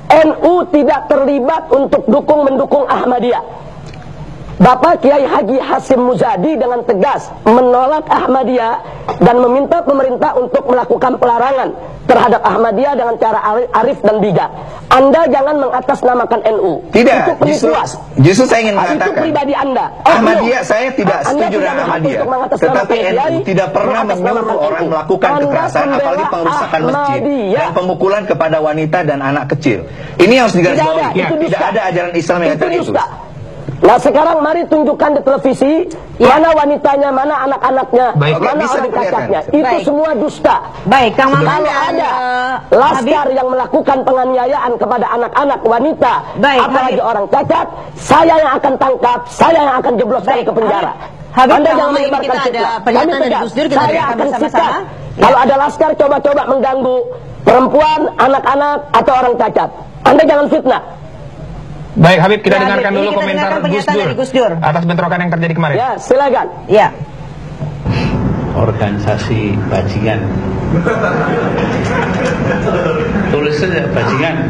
NU tidak terlibat untuk mendukung Ahmadiyah. Bapak Kiai Haji Hasyim Muzadi dengan tegas menolak Ahmadiyah dan meminta pemerintah untuk melakukan pelarangan terhadap Ahmadiyah dengan cara arif dan bijak. Anda jangan mengatasnamakan NU. Tidak, justru saya ingin mengatakan itu pribadi Anda. Ahmadiyah, saya tidak setuju dengan Ahmadiyah. Tetapi NU tidak pernah menyuruh orang melakukan kekerasan, apalagi pengrusakan masjid dan pemukulan kepada wanita dan anak kecil. Ini harus digarisbawahi. Tidak ada ajaran Islam yang seperti itu. Nah sekarang mari tunjukkan di televisi mana wanitanya, mana anak-anaknya, mana orang cacatnya. Itu semua dusta. Baik, Kang Maman, kalau ada laskar yang melakukan penganiayaan kepada anak-anak, wanita, apalagi orang cacat, saya yang akan tangkap, saya yang akan jebloskan ke penjara. Anda jangan menyebarkan fitnah. Kami tegas, saya akan sikat. Kalau ada laskar coba-coba mengganggu perempuan, anak-anak, atau orang cacat, Anda jangan fitnah. Baik, Habib, kita dengarkan dulu komentar Gus Dur atas bentrokan yang terjadi kemarin. Ya, silakan. Ya. Organisasi bajingan. Tulis saja bajingan,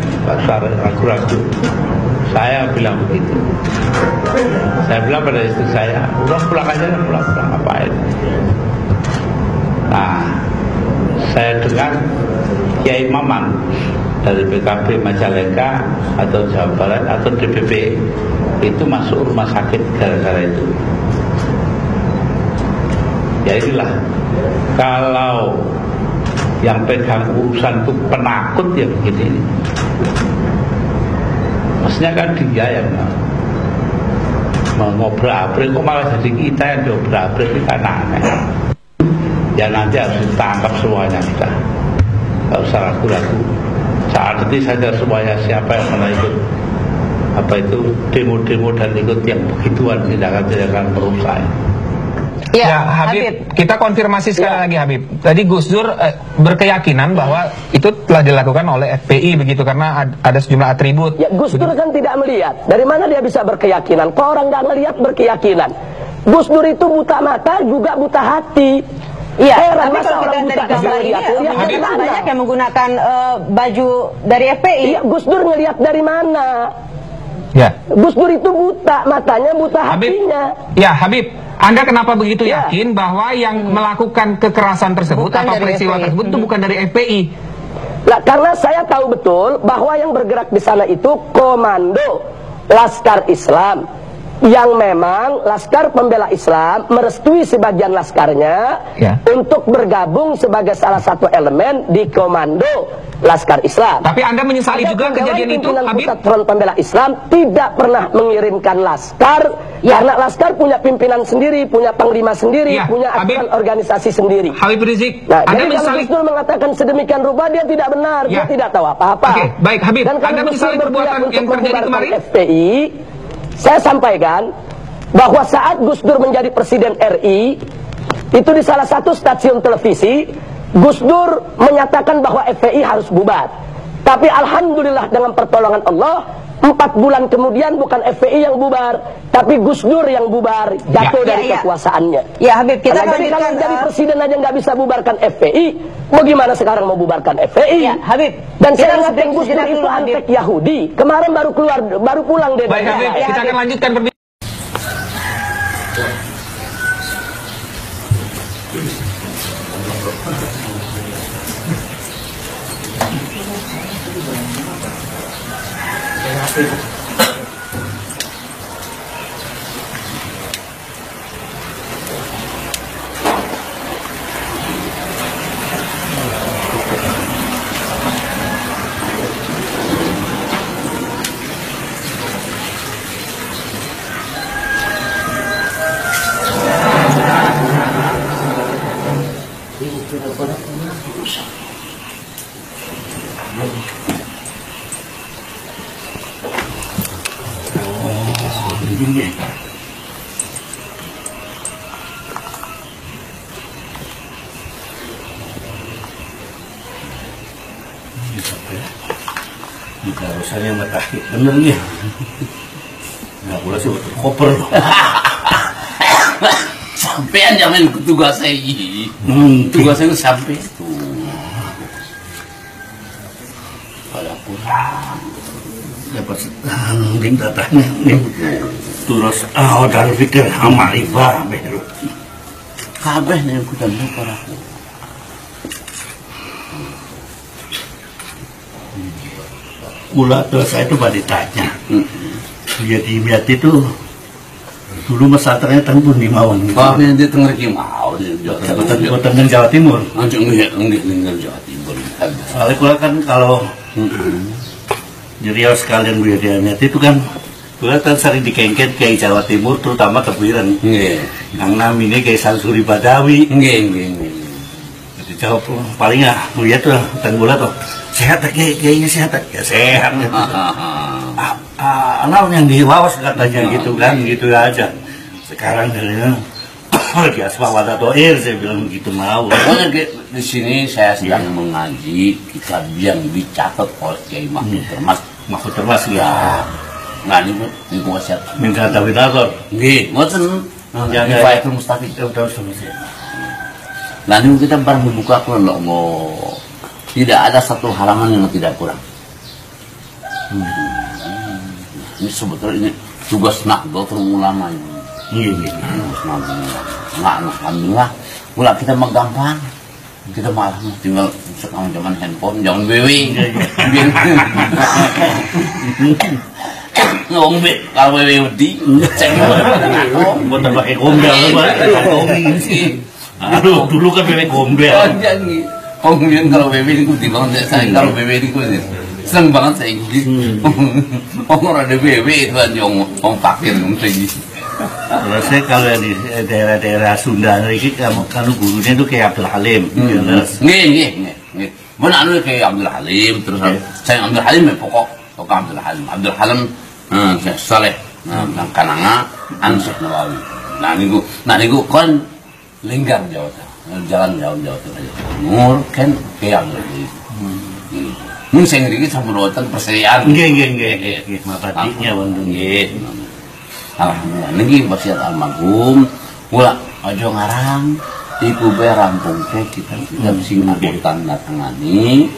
ragu-ragu. Saya bilang begitu. Saya bilang pada istri saya, udah pulang aja, pulang ngapain. Nah, saya dengar Kiai Maman dari PKB Majalengka atau Jawa Barat atau DPP itu masuk rumah sakit gara-gara itu. Ya inilah, kalau yang pegang urusan itu penakut ya begini. Maksudnya kan dia yang mengobrak-abrik, kok malah jadi kita yang diobrak-abrik, itu kan aneh. Ya nanti harus ditangkap semuanya kita, nggak usah ragu-ragu. Saat ini saja semuanya siapa yang pernah ikut apa itu demo-demo dan ikut yang begituan tindakan-tindakan merusak. Ya, Habib, kita konfirmasi sekali lagi, Habib. Tadi Gus Dur berkeyakinan bahwa itu telah dilakukan oleh FPI begitu, karena ada sejumlah atribut. Ya, Gus Dur kan tidak melihat. Dari mana dia bisa berkeyakinan? Kok orang nggak ngelihat berkeyakinan? Gus Dur itu buta mata juga buta hati. Iya, tapi kalau kita dari gambar ini banyak yang menggunakan baju dari FPI. Iya, Gus Dur ngelihat dari mana? Ya. Gus Dur itu buta matanya, buta hatinya. Ya, Habib, Anda kenapa begitu yakin bahwa yang melakukan kekerasan tersebut atau peristiwa tersebut itu bukan dari FPI? Nah, karena saya tahu betul bahwa yang bergerak di sana itu komando Laskar Islam, yang memang Laskar Pembela Islam merestui sebagian laskarnya untuk bergabung sebagai salah satu elemen di komando Laskar Islam. Tapi Anda menyesali juga kejadian itu, Habib? Pusat Front Pembela Islam tidak pernah mengirimkan laskar, karena laskar punya pimpinan sendiri, punya panglima sendiri, punya aturan organisasi sendiri. Habib Rizik, nah, Anda jadi menyesali? kalau Gus Dur mengatakan sedemikian rupa, dia tidak benar, dia tidak tahu apa-apa. Oke, baik, Habib. Dan Anda menyesali perbuatan yang terjadi kemarin? FPI, saya sampaikan bahwa saat Gus Dur menjadi Presiden RI, itu di salah satu stasiun televisi, Gus Dur menyatakan bahwa FPI harus bubar. Tapi alhamdulillah dengan pertolongan Allah, 4 bulan kemudian bukan FPI yang bubar, tapi Gus Dur yang bubar, jatuh dari kekuasaannya. Ya, Habib, kita jadi kalau jadi presiden aja nggak bisa bubarkan FPI, bagaimana sekarang mau bubarkan FPI? Ya, Habib. Dan saya ingatkan Gus Dur itu antek Yahudi. Kemarin baru pulang dari. Baik, Habib, kita akan lanjutkan perbincangan. Harusnya matahari bener nih. Nggak boleh sih betul koper. Sampean jangan ikut tugas saya. Tugas saya sampai itu. Walaupun dapat setanggung datanya terus dan pikir amarifah beru kabeh nih aku dan para mula terus saya itu balik tanya jadi biat itu dulu pesantrennya tembun di Mawon ini di tengah Kimau di Jawa Timur nggak Jawa Timur soalnya kula kan kalau di Riau sekalian Bu Yadiannya itu kan kula kan sering dikengket kayak Jawa Timur terutama Kebuiren yang namanya kayak Sansuri Badawi jadi jawab paling Bu Yad tuh tanggula tuh sehat kayaknya sehat ya sehat anak yang dilawas katanya gitu kan gitu aja sekarang katanya di asbak wadah doir saya bilang begitu mau di sini saya sedang mengaji kitab yang dicatat oleh Kiai Mahfud Termas ya nggak ini mau siap minta tawinator ngoten Faithul Mustaqim nanti kita bareng membuka Quran mau tidak ada satu halaman yang tidak kurang. Ini sebetulnya ini tugas Nahdlatul Ulama ini. Iya. Alhamdulillah, mulai kita mah gampang. Kita malah tinggal sekarang zaman handphone, jangan WW. Ngombe, kalau WW di, cek buat pakai gombel, dulu kan WW gombel. Kemudian kalau BB ini putih banget saya kalau BB ini seneng banget saya ini orang ada BB itu aja orang fakir kalau saya kalau di daerah-daerah Sunda ini kalau gurunya itu kayak Abdul Halim nggih benar itu kayak Abdul Halim terus saya Abdul Halim ya pokok Abdul Halim Syekh Saleh Kananga Syekh Nawawi nah niku kan linggar Jawa jalan jauh-jauh aja nur kan kayak gitu mun sing iki sampeyan perserian nggih mapatinya wonten nggih alhamdulillah niki basiat almarhum mula aja ngarang iku bae rampung teh kita sing tanda tangani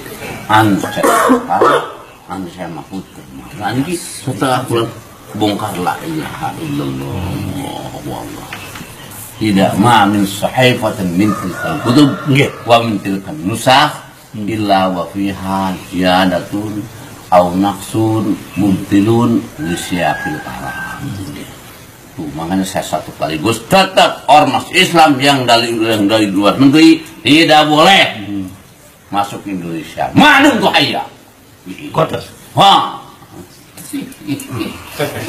saya Mahfud nah niki setelah kula bongkar la ilaha illallah wallah tidak min sahifatin min tilkal kutub wa min tilkal nusakh illa wa fiha ziyadatun aw naqsun mubtilun li siyaqil haram. Makanya saya satu kaligus tetap ormas Islam yang dari luar negeri tidak boleh masuk Indonesia. Madem tuh ayah. Kotas. Wah.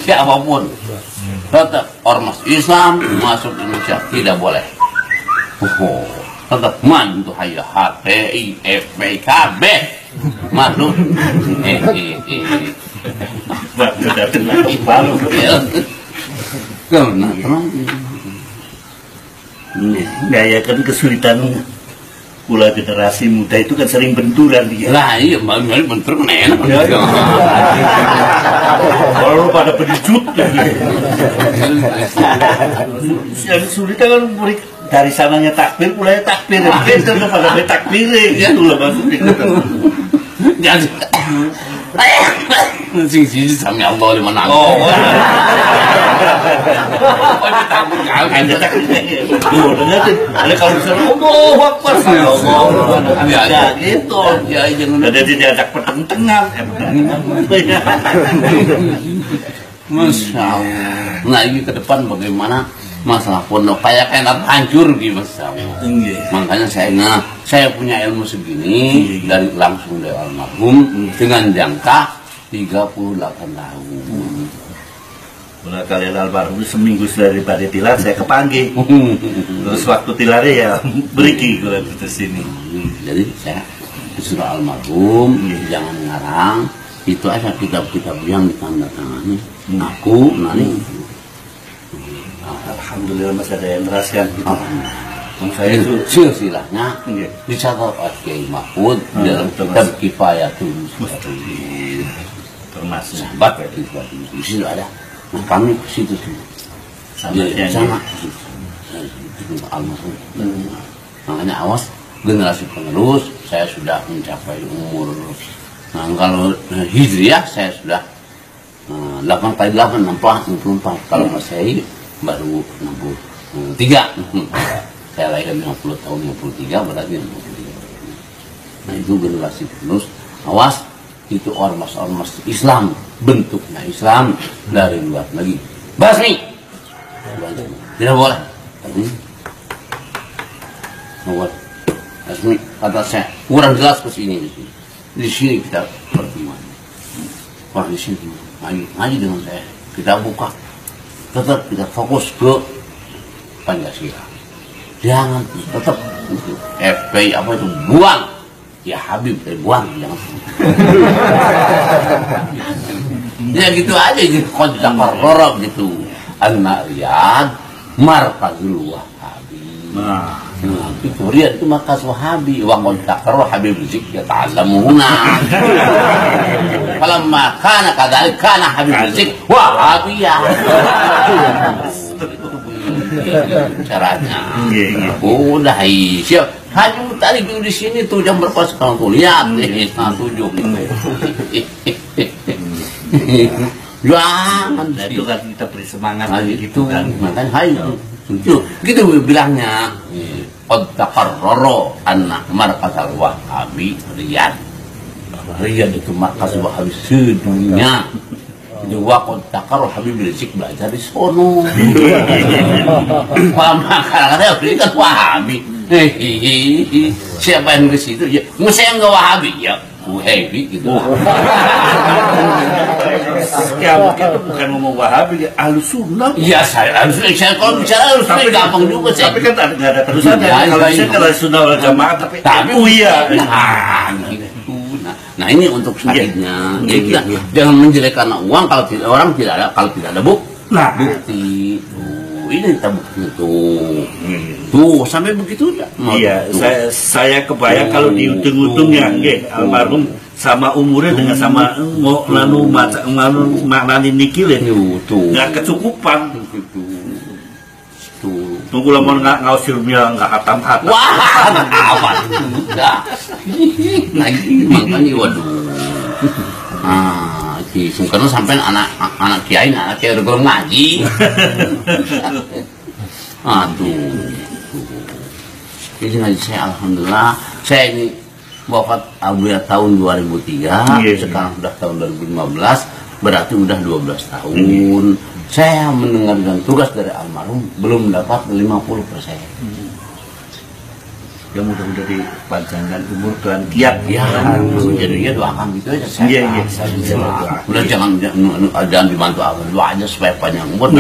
Siapapun tetap ormas Islam masuk Indonesia tidak boleh. Tetap man itu hayya HTI FPKB maklum. Gaya kan kesulitan pula generasi muda itu kan sering benturan dia. Lah iya, bentur kan enak. Kalau pada penjut yang sulit kan dari sananya takbir, pula takbir, itu pada takbir ya dulu maksudnya. Jadi sing sami Allah di mana? Oh. Takbir kan ada takbir. Ada kalau misalnya Allahu Akbar. Ya gitu. Ya jangan ada diajak pertentangan. Masya Allah. Nah ini ke depan bagaimana masalah pondok kayak hancur gitu Mas. Makanya saya punya ilmu segini dari langsung dari almarhum dengan jangka 38 tahun. Mulai kalian almarhum seminggu daripada tilar saya kepanggil. Terus waktu tilarnya ya beriki kalau ke sini. Jadi saya disuruh almarhum jangan ngarang itu aja kitab-kitab yang ditandatangani. Aku nanti alhamdulillah masih ada yang teraskan. Saya itu silsilahnya dicatat oleh Kiai Mahfud dalam kitab Kifayatul Mustaqim. Termasuk sahabat di situ ada. Nah kami ke situ sama almarhum. Makanya awas generasi penerus saya sudah mencapai umur. Nah kalau hijriah saya sudah 8 kali 8 64. Kalau Masehi baru 63. Saya lahir 50 tahun 53 berarti 63. Nah itu generasi penerus. Awas, itu ormas-ormas Islam, bentuknya Islam dari luar lagi. Basmi, tidak boleh. Basmi, kata saya kurang jelas ke sini. Di sini kita pertemuan. Wah di sini ngaji dengan saya, kita buka, tetap kita fokus ke Pancasila. Jangan tetap FPI apa itu buang. Ya Habib, buang jangan. Ya gitu aja gitu, kontak kororok gitu. An-Nariyad Markazul Wahabi. Nah, itu Riyad itu markaz Wahabi. Wa kontak kororok Habib Rizik ya ta'allamuna. Falamma kana kadzalik kana Habib Rizik Wahabiyah. Caranya. Udah siap. Hanya tadi di sini tuh jam berapa sekarang tuh lihat deh 7 jangan itu kan kita beri semangat gitu kan makanya hai itu gitu bilangnya qad taqarrara anna markazal Wahabi Riyad itu markaz Wahabi sedunia. Waktu takar Habib Rizik belajar di sono. Paham kadang-kadang kan Wahabi. Siapa yang ke situ? Ya, saya nggak Wahabi ya. Wahabi gitu. Ya mungkin itu bukan ngomong Wahabi, Ahlus Sunnah. Iya saya Ahlus Sunnah. Saya kalau bicara Ahlus Sunnah gampang juga saya. Tapi kan nggak ada terusannya. Kalau saya kan Ahlus Sunnah wal Jamaah, tapi iya. Nah ini untuk sakitnya, jangan menjelek karena uang kalau orang tidak ada bukti. Ini kita bukti tuh sampai begitu ya. Iya, saya kebayang kalau di ujung-ujungnya, almarhum sama umurnya dengan sama maknani nikil ya, nggak kecukupan. Tunggu lama nggak usirnya nggak hatam-hatam. Wah, apa? Lagi makanya waduh. Ki Soekarno sampai anak kiai udah ngaji. Aduh. Jadi ngaji saya alhamdulillah. Saya ini wafat Abuya tahun 2003, sekarang sudah tahun 2015, berarti udah 12 tahun. Saya mendengarkan tugas dari almarhum belum dapat 50%. Ya mudah-mudahan dipanjangkan umur dan kiat. Ya, jadinya doakan gitu aja. Iya. Udah jangan dibantu apa, doa aja supaya panjang umur.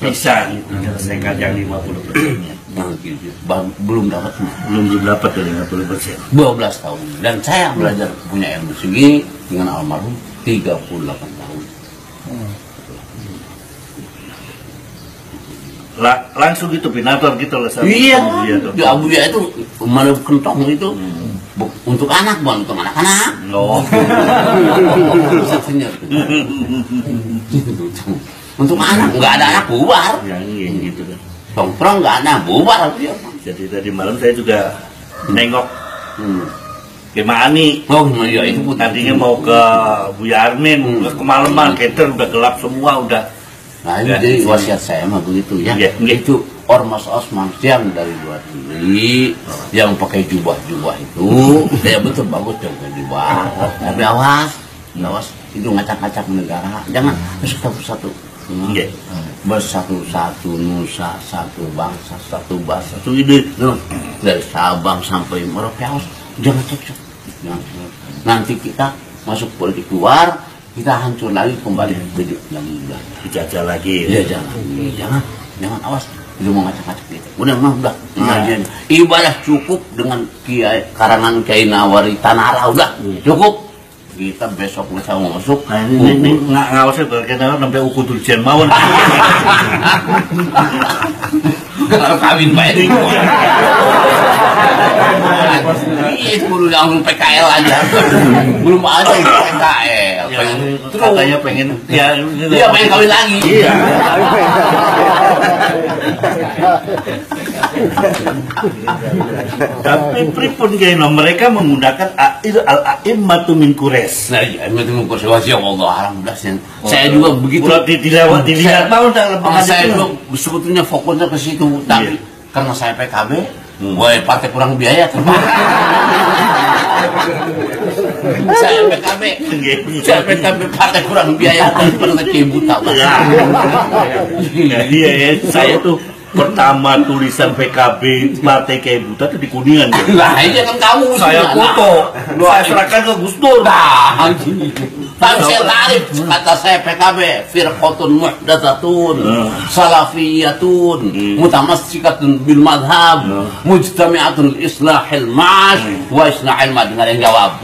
Bisa menyelesaikan yang 50%-nya. Belum dapat dari 50%. 12 tahun. Dan saya belajar punya ilmu segini dengan almarhum 38 tahun. Langsung gitu binator gitu loh. Iya, di Abuya itu mana kentong itu untuk anak bukan untuk anak-anak. Untuk anak nggak ada anak bubar. Gitu kan. Tongkrong nggak ada bubar. Jadi tadi malam saya juga nengok ke Maani. Oh iya itu tadinya mau ke Buya Armin, kemalaman, keter udah gelap semua udah. Nah ini jadi wasiat saya mah begitu ya. Itu ormas-ormas yang dari luar negeri yang pakai jubah-jubah itu, ya betul bagus yang pakai jubah. Tapi awas itu ngacak-ngacak negara. Jangan satu-satu. Bersatu-satu nusa, satu bangsa, satu bahasa. Itu ide dari Sabang sampai Merauke, jangan cekcok. Nanti kita masuk politik luar, kita hancur lagi kembali hidup lagi dijajah lagi. Iya jangan awas itu mau ngacak-ngacak gitu. Udah ibadah cukup dengan kiai karangan Kiai Nawari Tanara udah cukup. Kita besok bisa masuk. Nah ini ngawasnya berkenaan sampai ukutur jen mawon. Kalau kawin baik. Iya, baru langsung PKL aja. Belum ada PKL. Katanya pengen ya dia pengen kawin lagi. Iya. Tapi pripun kayaknya mereka menggunakan al-a'immatu min Quraisy. Nah, iya, itu mengkursi wasiat Allah alhamdulillah. Saya juga begitu. Dilihat mau dalam saya juga sebetulnya fokusnya ke situ, tapi karena saya PKB, wah partai kurang biaya terbaik. Saya PKB partai kurang biaya dan pernah buta. Iya, saya tuh pertama tulisan PKB partai kayak buta tuh di Kuningan. Lah iya kan kamu. Saya foto, saya serahkan ke Gus Dur. Tapi saya tarik kata saya PKB firqatun muhdatsatun salafiyatun mutamassikatun bil madhab mujtami'atun islahil ma'ash wa islahil mad. Nggak ada yang jawab.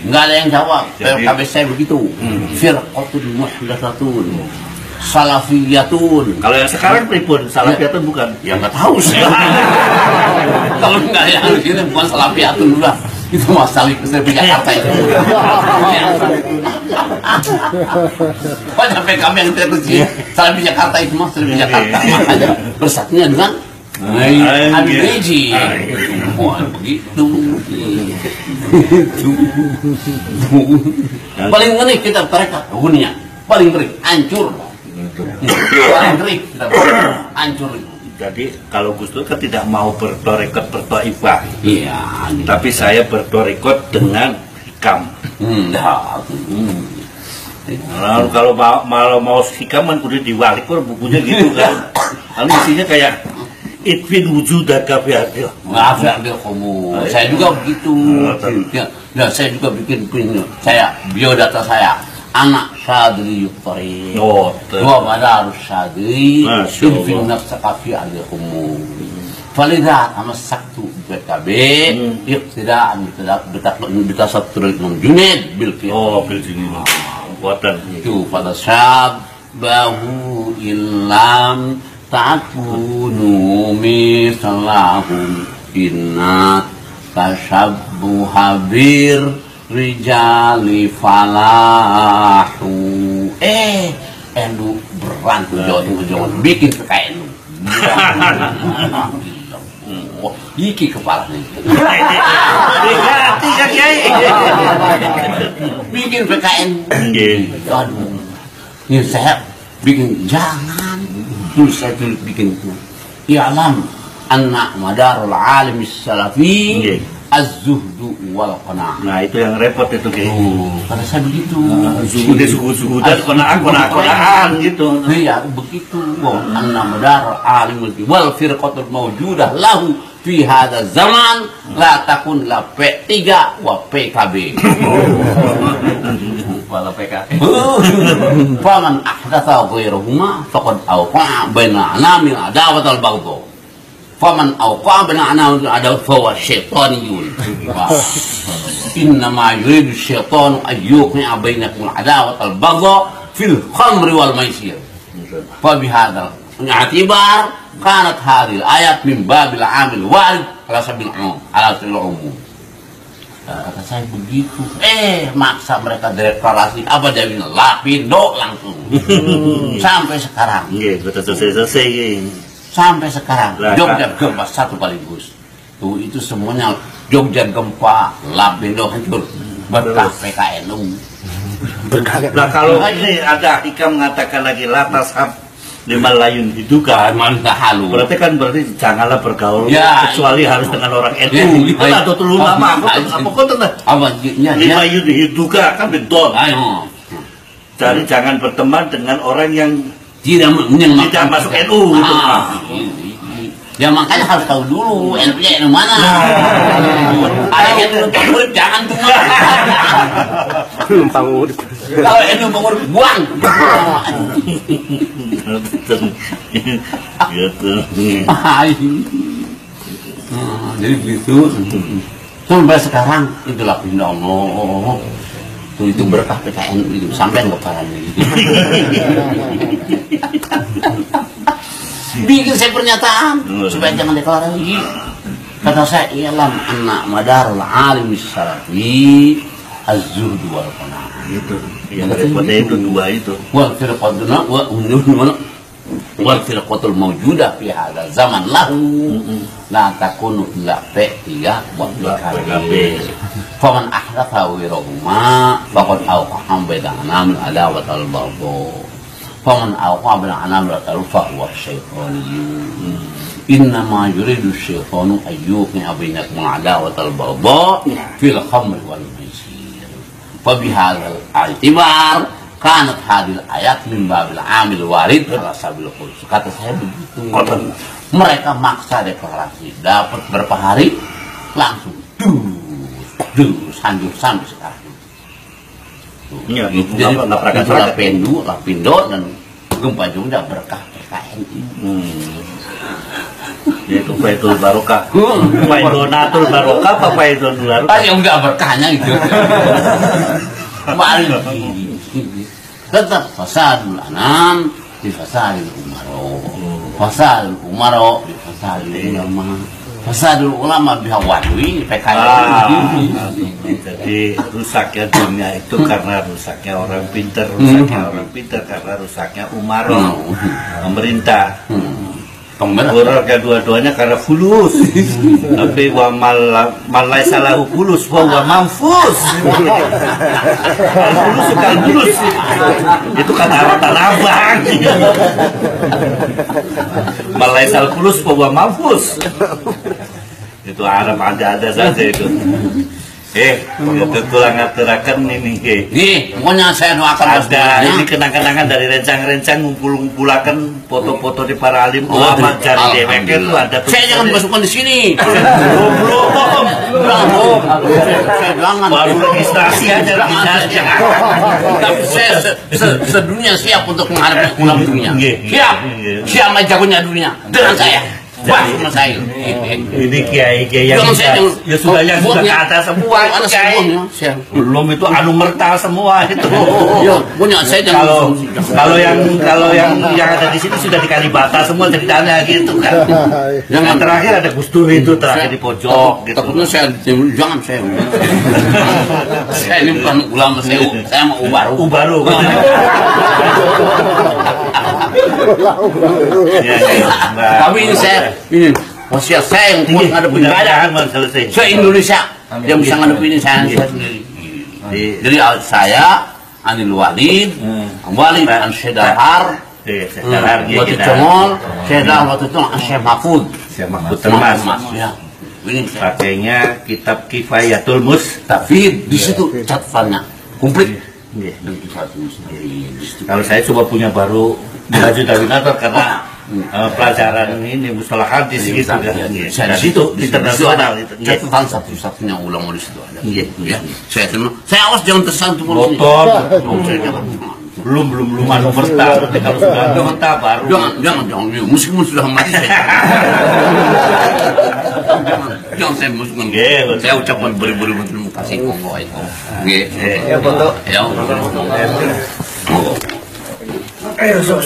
Nggak ada yang jawab. PKB saya begitu. Firqatun muhdatsatun salafiyatun. Kalau yang sekarang pripun? Salafiyatun bukan? Ya nggak tahu sih. Kalau nggak yang ini bukan salafiyatun udah. Itu masalah di Jakarta itu. Banyak PKB yang terkecil. Salafi Jakarta itu mas di Jakarta. Makanya bersatunya dengan Habib Rizik. Wah begitu. Paling ngeri kita tarekat dunia. Paling ngeri, hancur. Paling ngeri kita hancur. Jadi kalau Gus Dur kan tidak mau bertorekot bertoifah. Iya. Tapi saya bertorekot dengan hikam. Lalu kalau mau hikam kan udah diwalik bukunya gitu kan. Lalu isinya kayak Itfin wujudaka fi hadil. Maaf ya kamu. Saya juga begitu. Ya, saya juga bikin saya biodata saya. Anak Syadri Yuftari wa madarus Syadri infin nafsaka fi alihumu falidha amassaktu PKB iqtida'an bitasattur Junaid bil buatan itu pada syabbahu illam takunu mislahum inna tashabbuha bir rijali falahu. Enu berantu Jawa bikin kayak enu. Iki kepalanya. Tiga kiai. Bikin PKN. Aduh. Ini saya bikin jangan. Terus saya bikin. I'lam anna madarul alim salafi az-zuhdu wal qana'ah. Nah itu yang repot itu kayaknya. Karena saya begitu. Suhu dan qana'ah gitu. Iya begitu. Anna madar alim wal firqatul mawjudah lahu fi hadza zaman la takun la P3 wa PKB. Wala PKB. Faman ahdatha ghairuhuma faqad awqa'a baina anamil adawat al baghdha. Faman awqa'a baina anamil adawat fa huwa syaitaniyun. Innama yuridu syaitanu an yuqi'a bainakum al adawat al baghdha fil khamri wal maisir. Fa bihadzal i'tibar kanat hadhihi ayat min babil amil warid ala sabil umum ala sabil umum. Kata saya begitu, maksa mereka deklarasi apa jadinya lapindo langsung sampai sekarang. Iya, betul selesai. Sampai sekarang Jogja gempa satu kali Gus. Tuh itu semuanya Jogja gempa, lapindo hancur, berkah PKNU. Nah kalau ini ada hikam mengatakan lagi latashab lima layun diduga halu. Berarti janganlah bergaul kecuali harus dengan orang NU. Itu atau terlalu lama apa kok lima layun diduga kan betul. Jadi jangan berteman dengan orang yang tidak masuk NU gitu. Ya makanya harus tahu dulu NU-nya yang mana. Ada NU pengurus jangan tuh. Numpang urut. Kalau NU pengurus buang. Gitu. Jadi begitu. Sampai sekarang itulah pindah Allah. Tuh itu berkah PKN itu sampai ke parahnya. bikin saya pernyataan supaya jangan deklarasi. Kata saya, ialah anak madarul alim salafi az-zuhd wal qanaah. Itu yang daripada itu dua itu. Wal firqatuna wal firqatul mawjudah fi hadzal zaman lahu la takunu illa tiga wa PKB. Faman ahdatha wirahuma faqad awqa'a bainana min adawat al-baghdha. Faman awqa'a bainana min al-fa wa syaitaniyun. Innama yuridu syaitanu ayyuqi bainakum al-adawat al-baghdha fil khamri wal maisir. Fa bihadzal i'tibar kanat hadil ayat min babil amil warid ala sabil khusus. Kata saya begitu. Mereka maksa deklarasi dapat berapa hari langsung dus hancur sampai sekarang. Iya, itulah Lapindo dan gempa juga berkah PKNI. Yaitu Faidul Barokah. Faidonatul Barokah apa Faidul Barokah? Yang enggak berkahnya itu. Tetap fasadul anam di fasadul umaro. Fasadul umaro di fasadul ulama. Fasadul ulama bihawadwi PKNI. Jadi rusaknya dunia itu karena rusaknya orang pintar, rusaknya orang pintar karena rusaknya umaro, pemerintah. Orang kedua-duanya karena fulus. Tapi wa malai salahu fulus wa manfus. Fulus suka fulus. Itu kata abang. Malai sal fulus wa manfus. Itu Arab ada saja itu. Ketulang ngaturakan ini. Nih, pokoknya saya doakan ada ini kenang-kenangan dari rencang-rencang ngumpul-ngumpulakan foto-foto di para alim ulama cari DWK itu ada. Saya jangan masukkan di sini. Belum. Jangan. Baru registrasi aja. Tapi saya sedunia siap untuk menghadapi ulang dunia. Siap. Siapa jagonya dunia dengan saya. Wah, sama saya. Ini kiai-kiai yang sudah ke atas semua. Belum itu anu merta semua itu. Punya saya kalau yang ada di sini sudah di Kalibata semua ceritanya gitu kan. Yang terakhir ada Gus Dur itu terakhir di pojok gitu. Takutnya saya jangan saya. Saya ini bukan ulama saya mau ubaru. Tapi ini wasiat saya yang kuat ngadepin ibadah. Saya Indonesia yang bisa ngadepin ini saya sendiri. Jadi saya Anil Walid, Walid an Syedahar, waktu Cemol, Syedahar waktu itu Syekh Mahfud. Termas. Ini pakainya kitab Kifayatul Mustafid. Di situ catatannya komplit. Kalau saya coba punya baru baju dari Natal karena pelajaran ini mustalah hadis gitu kan. Di situ internasional itu. Catatan satu-satunya ulama di situ ada. Saya awas jangan tersantum motor. Belum anu merta. Tapi kalau sudah ada merta baru. Jangan. Meskipun sudah mati jangan saya muslim. Saya ucapkan beri-beri terima kasih Kongo itu. Ya foto. Ya. Ayo sok.